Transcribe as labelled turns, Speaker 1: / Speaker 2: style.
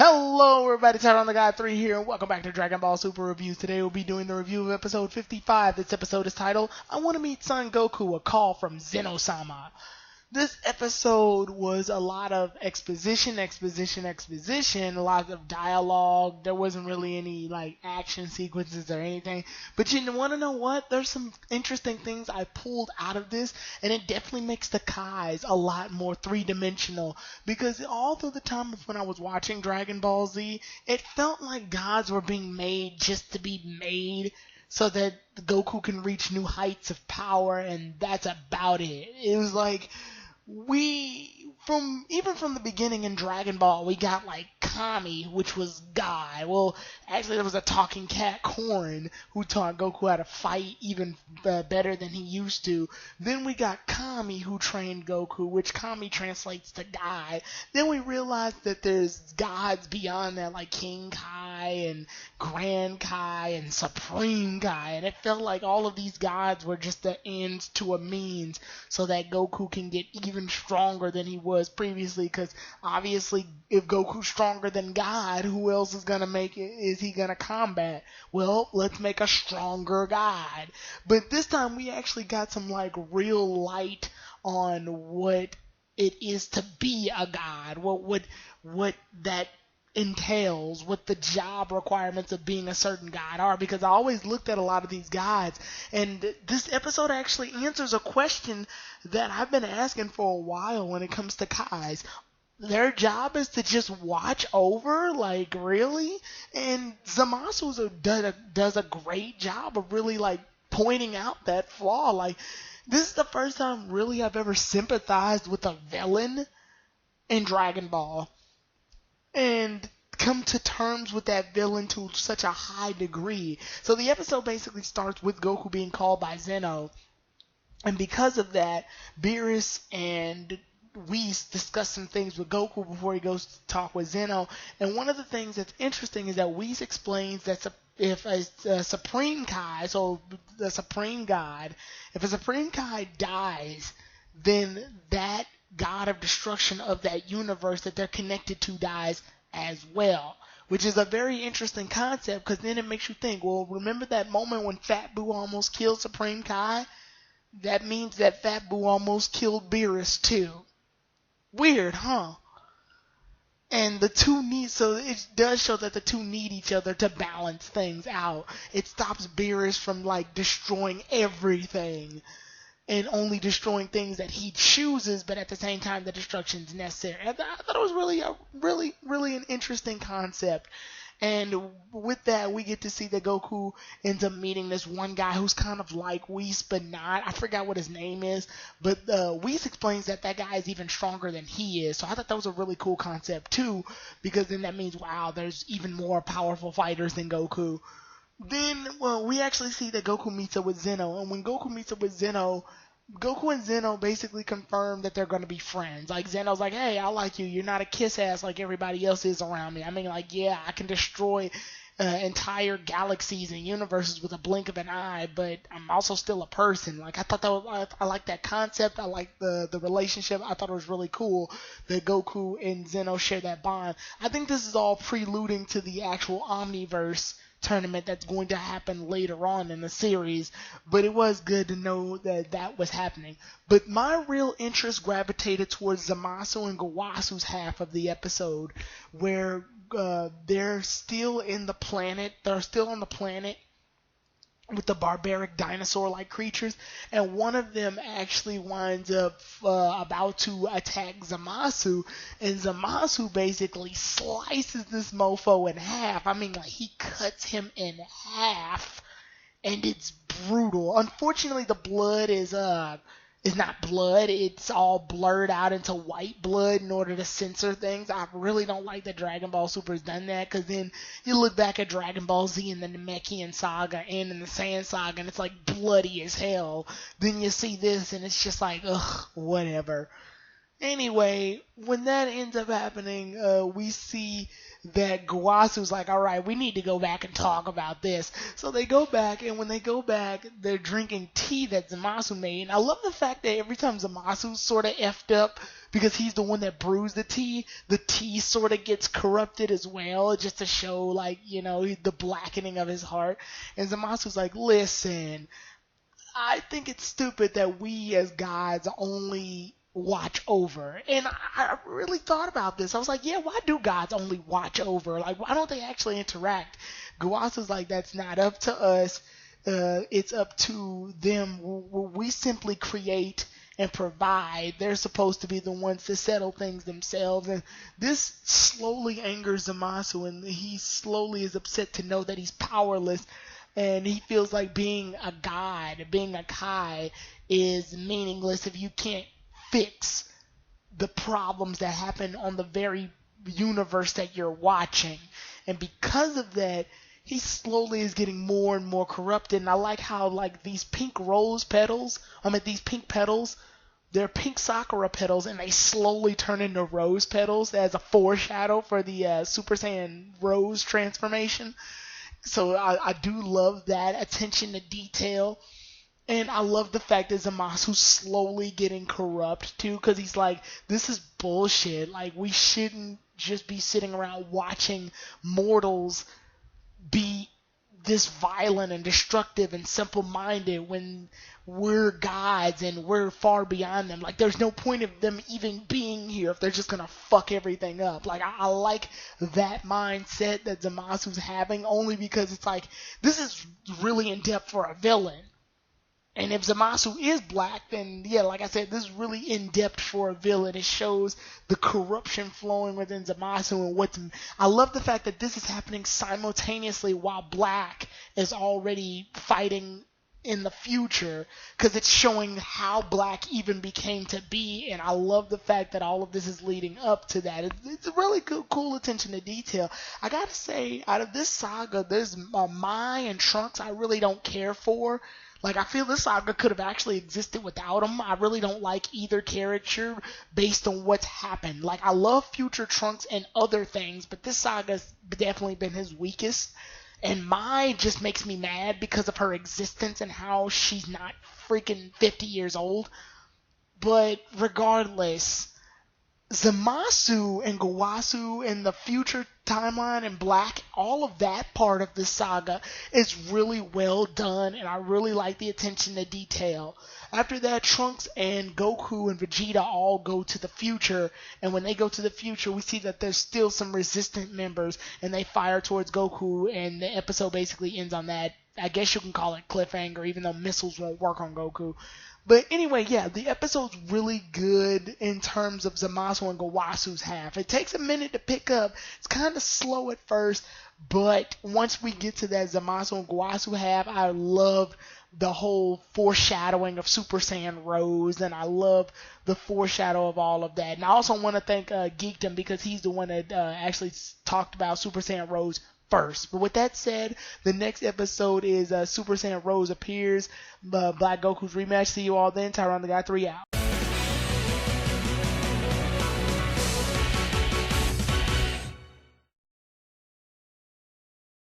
Speaker 1: Hello everybody, Tyler on the Guy 3 here, and welcome back to Dragon Ball Super Reviews. Today we'll be doing the review of episode 55. This episode is titled, I Want to Meet Son Goku, a call from Zeno-sama. This episode was a lot of exposition, a lot of dialogue. There wasn't really any action sequences or anything. But you want to know what? There's some interesting things I pulled out of this, and it definitely makes the Kais a lot more three-dimensional. Because all through the time of when I was watching Dragon Ball Z, it felt like gods were being made just to be made, so that Goku can reach new heights of power, and that's about it. It was like even from the beginning in Dragon Ball, we got Kami, which was God. Well, actually there was a talking cat, Corn, who taught Goku how to fight even better than he used to. Then we got Kami, who trained Goku, which Kami translates to God. Then we realized that there's gods beyond that, like King Kai and Grand Kai and Supreme Kai, and it felt like all of these gods were just the ends to a means so that Goku can get even stronger than he was previously, because obviously if Goku's stronger than God, who else is he gonna combat? Well, let's make a stronger God. But this time we actually got some real light on what it is to be a God, what that entails, what the job requirements of being a certain god are, because I always looked at a lot of these gods, and this episode actually answers a question that I've been asking for a while when it comes to Kais. Their job is to just watch over, really? And Zamasu does a great job of really pointing out that flaw. This is the first time really I've ever sympathized with a villain in Dragon Ball, and come to terms with that villain to such a high degree. So the episode basically starts with Goku being called by Zeno, and because of that, Beerus and Whis discuss some things with Goku before he goes to talk with Zeno. And one of the things that's interesting is that Whis explains that if a Supreme Kai, so the Supreme God, if a Supreme Kai dies, then that God of destruction of that universe that they're connected to dies as well, which is a very interesting concept, because then it makes you think, well, remember that moment when Fat Boo almost killed Supreme Kai? That means that Fat Boo almost killed Beerus too. Weird, huh? And so it does show that the two need each other to balance things out. It stops Beerus from destroying everything and only destroying things that he chooses, but at the same time the destruction is necessary. I thought it was really an interesting concept. And with that, we get to see that Goku ends up meeting this one guy who's kind of like Whis, but not. I forgot what his name is, but Whis explains that guy is even stronger than he is. So I thought that was a really cool concept too, because then that means, wow, there's even more powerful fighters than Goku. Then, we actually see that Goku meets up with Zeno, and when Goku meets up with Zeno, Goku and Zeno basically confirm that they're going to be friends. Zeno's like, hey, I like you. You're not a kiss ass like everybody else is around me. I mean, yeah, I can destroy entire galaxies and universes with a blink of an eye, but I'm also still a person. I thought I like that concept. I like the relationship. I thought it was really cool that Goku and Zeno share that bond. I think this is all preluding to the actual Omniverse tournament that's going to happen later on in the series, but it was good to know that was happening. But my real interest gravitated towards Zamasu and Gawasu's half of the episode, where they're still on the planet with the barbaric dinosaur-like creatures, and one of them actually winds up about to attack Zamasu, and Zamasu basically slices this mofo in half. I mean, he cuts him in half, and it's brutal. Unfortunately, the blood is not blood. It's all blurred out into white blood in order to censor things. I really don't like that Dragon Ball Super has done that, because then you look back at Dragon Ball Z in the Namekian Saga and in the Saiyan Saga, and it's bloody as hell. Then you see this, and it's just ugh, whatever. Anyway, when that ends up happening, we see that Gawasu's alright, we need to go back and talk about this. So they go back, and when they go back, they're drinking tea that Zamasu made. And I love the fact that every time Zamasu's sort of effed up, because he's the one that brews the tea. The tea sort of gets corrupted as well, just to show, like, the blackening of his heart. And Zamasu's like, listen, I think it's stupid that we as gods only watch over. And I really thought about this. I was like, yeah, why do gods only watch over? Like, why don't they actually interact? Guasu's like, that's not up to us. It's up to them. We simply create and provide. They're supposed to be the ones to settle things themselves. And this slowly angers Zamasu, and he slowly is upset to know that he's powerless. And he feels like being a god, being a Kai, is meaningless if you can't fix the problems that happen on the very universe that you're watching. And because of that, he slowly is getting more and more corrupted. And I like how, like, these pink petals, they're pink sakura petals, and they slowly turn into rose petals as a foreshadow for the Super Saiyan Rose transformation. So I do love that attention to detail. And I love the fact that Zamasu's slowly getting corrupt too, because he's like, this is bullshit. Like, we shouldn't just be sitting around watching mortals be this violent and destructive and simple-minded when we're gods and we're far beyond them. Like, there's no point of them even being here if they're just gonna fuck everything up. Like, I like that mindset that Zamasu's having, only because it's like, this is really in depth for a villain. And if Zamasu is black, then yeah, like I said, this is really in depth for a villain. It shows the corruption flowing within Zamasu, and I love the fact that this is happening simultaneously while Black is already fighting in the future, because it's showing how Black even became to be. And I love the fact that all of this is leading up to that. It's a really cool attention to detail. I gotta say, out of this saga, there's Mai and Trunks I really don't care for. Like, I feel this saga could have actually existed without him. I really don't like either character based on what's happened. Like, I love Future Trunks and other things, but this saga's definitely been his weakest. And Mai just makes me mad because of her existence and how she's not freaking 50 years old. But regardless, Zamasu and Gowasu and the future timeline and Black, all of that part of this saga is really well done, and I really like the attention to detail. After that, Trunks and Goku and Vegeta all go to the future, and when they go to the future, we see that there's still some resistant members, and they fire towards Goku, and the episode basically ends on that. I guess you can call it cliffhanger, even though missiles won't work on Goku. But anyway, yeah, the episode's really good in terms of Zamasu and Gowasu's half. It takes a minute to pick up. It's kind of slow at first, but once we get to that Zamasu and Gowasu half, I love the whole foreshadowing of Super Saiyan Rose, and I love the foreshadow of all of that. And I also want to thank Geekdom, because he's the one that actually talked about Super Saiyan Rose first. But with that said, the next episode is Super Saiyan Rose appears, Black Goku's rematch. See you all then. Tyron the Guy 3 out.